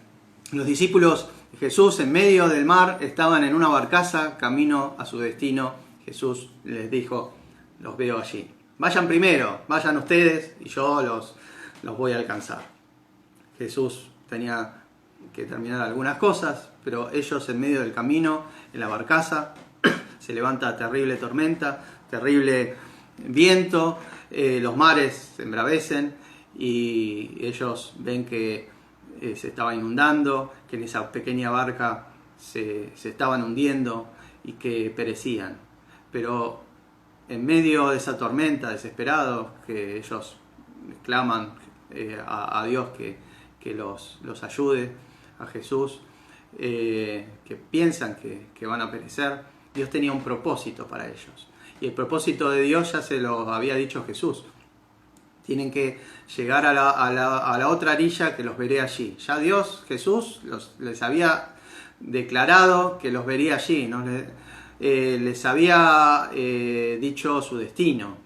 Los discípulos de Jesús en medio del mar estaban en una barcaza camino a su destino. Jesús les dijo: los veo allí. Vayan primero, vayan ustedes y yo los voy a alcanzar. Jesús tenía que terminar algunas cosas, pero ellos en medio del camino, en la barcaza, se levanta terrible tormenta, terrible viento, los mares se embravecen y ellos ven que se estaba inundando, que en esa pequeña barca se estaban hundiendo y que perecían. Pero en medio de esa tormenta, desesperados, que ellos claman a Dios que los ayude, a Jesús, que piensan que van a perecer, Dios tenía un propósito para ellos. Y el propósito de Dios ya se lo había dicho Jesús. Tienen que llegar a la otra orilla, que los veré allí. Ya Dios, Jesús, les había declarado que los vería allí, ¿no? Les había dicho su destino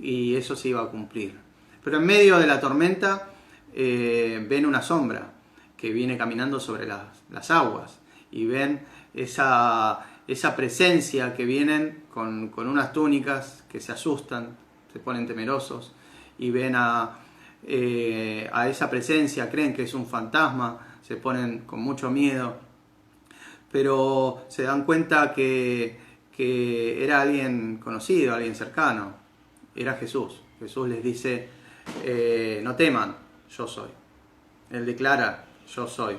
y eso se iba a cumplir. Pero en medio de la tormenta ven una sombra que viene caminando sobre las aguas y ven esa presencia que vienen con unas túnicas que se asustan, se ponen temerosos y ven a esa presencia, creen que es un fantasma, se ponen con mucho miedo, pero se dan cuenta que era alguien conocido, alguien cercano, era Jesús. Jesús les dice, no teman, yo soy. Él declara, yo soy.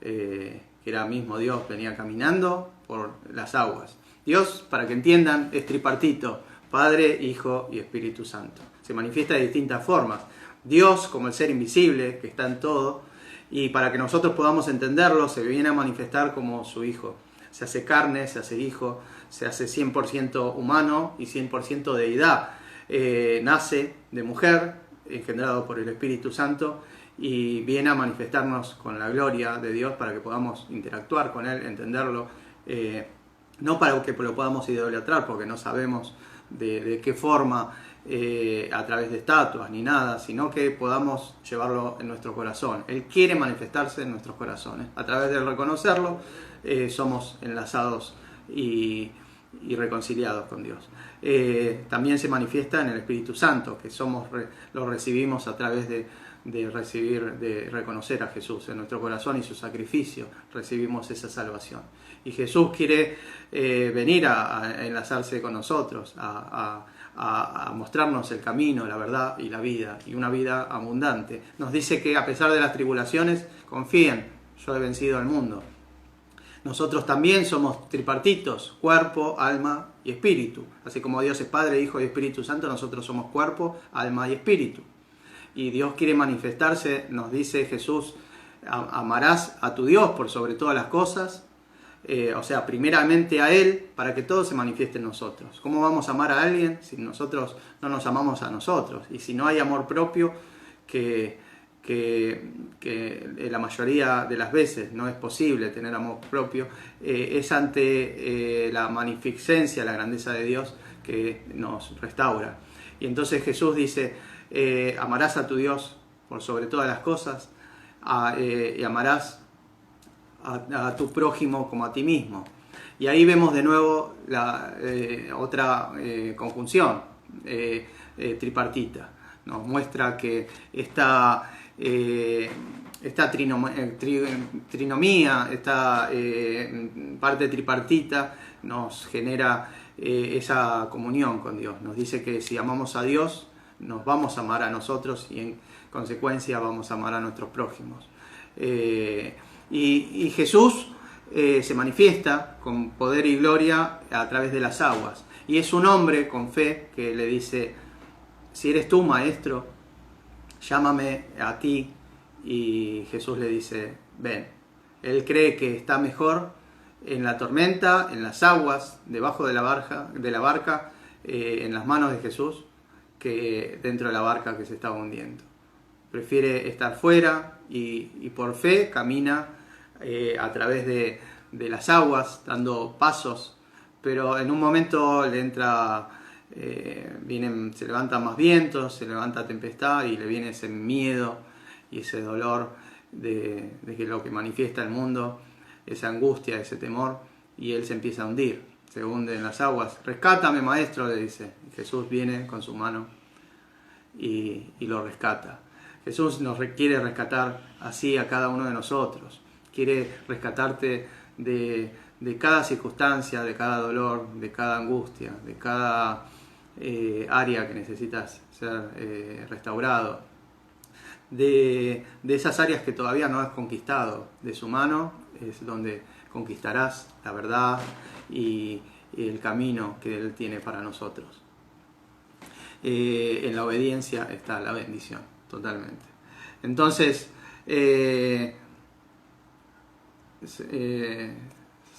Que era mismo Dios, venía caminando por las aguas. Dios, para que entiendan, es tripartito, Padre, Hijo y Espíritu Santo. Se manifiesta de distintas formas. Dios como el ser invisible, que está en todo, y para que nosotros podamos entenderlo, se viene a manifestar como su Hijo. Se hace carne, se hace Hijo, se hace 100% humano y 100% deidad. Nace de mujer, engendrado por el Espíritu Santo, y viene a manifestarnos con la gloria de Dios para que podamos interactuar con Él, entenderlo, no para que lo podamos idolatrar, porque no sabemos de qué forma, a través de estatuas ni nada, sino que podamos llevarlo en nuestro corazón. Él quiere manifestarse en nuestros corazones. A través de reconocerlo, somos enlazados y reconciliados con Dios. También se manifiesta en el Espíritu Santo, que lo recibimos a través de reconocer a Jesús en nuestro corazón y su sacrificio, recibimos esa salvación. Y Jesús quiere venir a enlazarse con nosotros, a mostrarnos el camino, la verdad y la vida, y una vida abundante. Nos dice que a pesar de las tribulaciones, confíen, yo he vencido al mundo. Nosotros también somos tripartitos, cuerpo, alma y espíritu. Así como Dios es Padre, Hijo y Espíritu Santo, nosotros somos cuerpo, alma y espíritu. Y Dios quiere manifestarse, nos dice Jesús, amarás a tu Dios por sobre todas las cosas, o sea, primeramente a Él, para que todo se manifieste en nosotros. ¿Cómo vamos a amar a alguien si nosotros no nos amamos a nosotros? Y si no hay amor propio, que la mayoría de las veces no es posible tener amor propio, es ante la magnificencia, la grandeza de Dios que nos restaura. Y entonces Jesús dice, amarás a tu Dios por sobre todas las cosas, y amarás a tu prójimo como a ti mismo. Y ahí vemos de nuevo otra conjunción tripartita. Nos muestra que esta trinomía, esta parte tripartita nos genera esa comunión con Dios. Nos dice que si amamos a Dios, nos vamos a amar a nosotros y en consecuencia vamos a amar a nuestros prójimos. Y Jesús se manifiesta con poder y gloria a través de las aguas. Y es un hombre con fe que le dice, si eres tú, maestro, llámame a ti. Y Jesús le dice, ven. Él cree que está mejor en la tormenta, en las aguas, debajo de la barca, en las manos de Jesús, que dentro de la barca que se estaba hundiendo. Prefiere estar fuera y por fe camina a través de las aguas, dando pasos, pero en un momento le entra, se levantan más vientos, se levanta tempestad y le viene ese miedo y ese dolor de que lo que manifiesta el mundo, esa angustia, ese temor, y él se empieza a hundir, se hunde en las aguas. Rescátame, maestro, le dice. Y Jesús viene con su mano y lo rescata. Jesús nos quiere rescatar así a cada uno de nosotros. Quiere rescatarte de cada circunstancia, de cada dolor, de cada angustia, de cada área que necesitas ser restaurado, de esas áreas que todavía no has conquistado. De su mano es donde conquistarás la verdad y el camino que Él tiene para nosotros. En la obediencia está la bendición, totalmente. Entonces,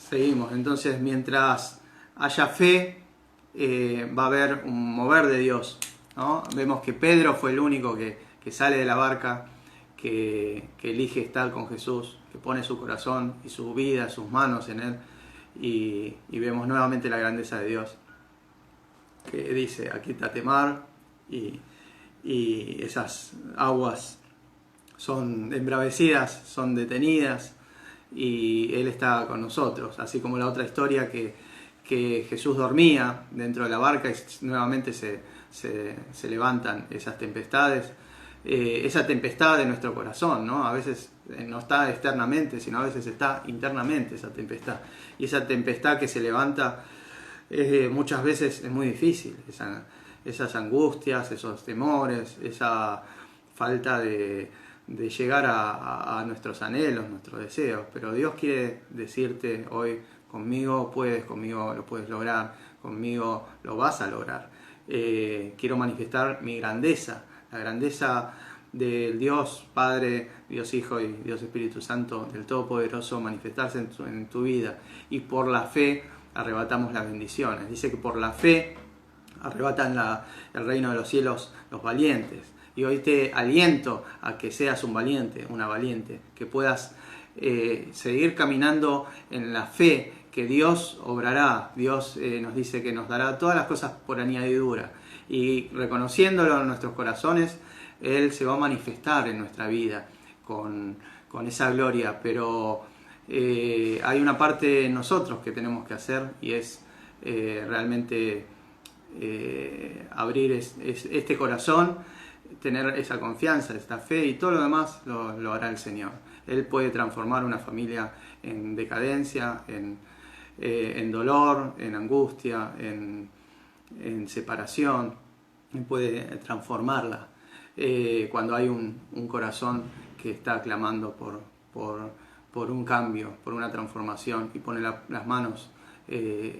seguimos. Entonces, mientras haya fe, va a haber un mover de Dios, ¿no? Vemos que Pedro fue el único que sale de la barca, que elige estar con Jesús, que pone su corazón y su vida, sus manos en Él, y vemos nuevamente la grandeza de Dios, que dice: aquíétate mar, y esas aguas son embravecidas, son detenidas, y Él está con nosotros, así como la otra historia que Jesús dormía dentro de la barca y nuevamente se levantan esas tempestades. Esa tempestad de nuestro corazón, ¿no? A veces no está externamente, sino a veces está internamente esa tempestad. Y esa tempestad que se levanta muchas veces es muy difícil. Esas angustias, esos temores, esa falta de llegar a nuestros anhelos, nuestros deseos. Pero Dios quiere decirte hoy: conmigo lo puedes lograr, conmigo lo vas a lograr. Quiero manifestar mi grandeza, la grandeza del Dios Padre, Dios Hijo y Dios Espíritu Santo, del Todopoderoso, manifestarse en tu vida. Y por la fe arrebatamos las bendiciones. Dice que por la fe arrebatan el reino de los cielos los valientes. Y hoy te aliento a que seas un valiente, una valiente, que puedas seguir caminando en la fe, que Dios obrará. Dios nos dice que nos dará todas las cosas por añadidura. Y reconociéndolo en nuestros corazones, Él se va a manifestar en nuestra vida con esa gloria. Pero hay una parte en nosotros que tenemos que hacer, y es realmente abrir este corazón, tener esa confianza, esta fe, y todo lo demás lo hará el Señor. Él puede transformar una familia en decadencia, en dolor, en angustia, en separación. Él puede transformarla cuando hay un corazón que está clamando por un cambio, por una transformación, y pone las manos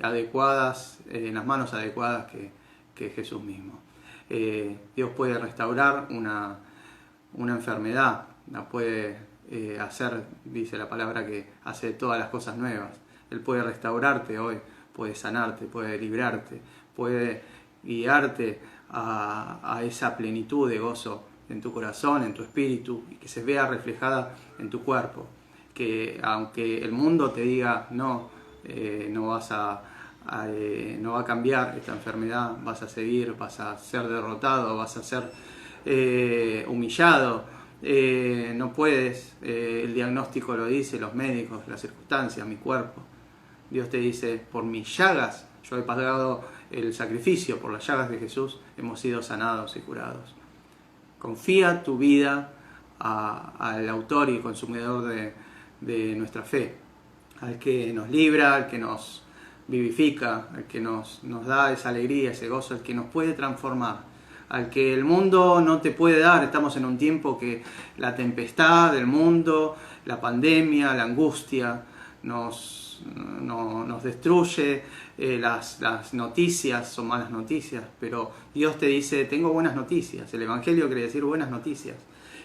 adecuadas, en las manos adecuadas que Jesús mismo. Dios puede restaurar una enfermedad, la puede hacer, dice la palabra, que hace todas las cosas nuevas. Él puede restaurarte hoy, puede sanarte, puede librarte, puede guiarte a esa plenitud de gozo en tu corazón, en tu espíritu, y que se vea reflejada en tu cuerpo. Que aunque el mundo te diga no va a cambiar esta enfermedad, vas a seguir, vas a ser derrotado, vas a ser humillado, no puedes, el diagnóstico lo dice, los médicos, las circunstancias, mi cuerpo. Dios te dice: por mis llagas yo he pagado el sacrificio, por las llagas de Jesús hemos sido sanados y curados. Confía tu vida al autor y consumidor de nuestra fe, al que nos libra, al que nos vivifica, al que nos da esa alegría, ese gozo, al que nos puede transformar, al que el mundo no te puede dar. Estamos en un tiempo que la tempestad del mundo, la pandemia, la angustia nos destruye, las noticias son malas noticias, pero Dios te dice: tengo buenas noticias. El Evangelio quiere decir buenas noticias,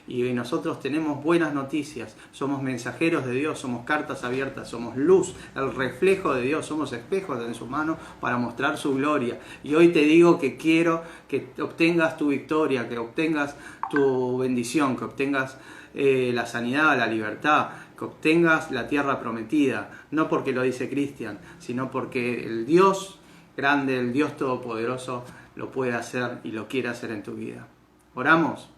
y nosotros tenemos buenas noticias. Somos mensajeros de Dios, somos cartas abiertas, somos luz, el reflejo de Dios, somos espejos en su mano para mostrar su gloria. Y hoy te digo que quiero que obtengas tu victoria, que obtengas tu bendición, que obtengas la sanidad, la libertad, que obtengas la tierra prometida, no porque lo dice Cristian, sino porque el Dios grande, el Dios todopoderoso, lo puede hacer y lo quiere hacer en tu vida. Oramos.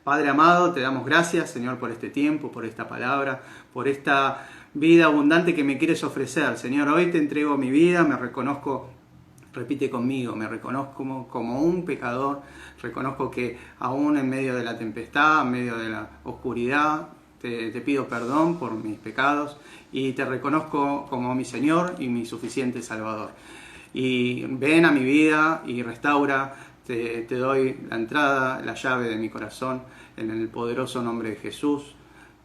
Padre amado, te damos gracias, Señor, por este tiempo, por esta palabra, por esta vida abundante que me quieres ofrecer. Señor, hoy te entrego mi vida, me reconozco, repite conmigo, me reconozco como un pecador, reconozco que aún en medio de la tempestad, en medio de la oscuridad, te pido perdón por mis pecados y te reconozco como mi Señor y mi suficiente Salvador. y ven a mi vida y restaura. Te doy la entrada, la llave de mi corazón, en el poderoso nombre de Jesús.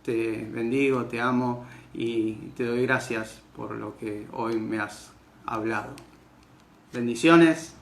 Te bendigo, te amo y te doy gracias por lo que hoy me has hablado. Bendiciones.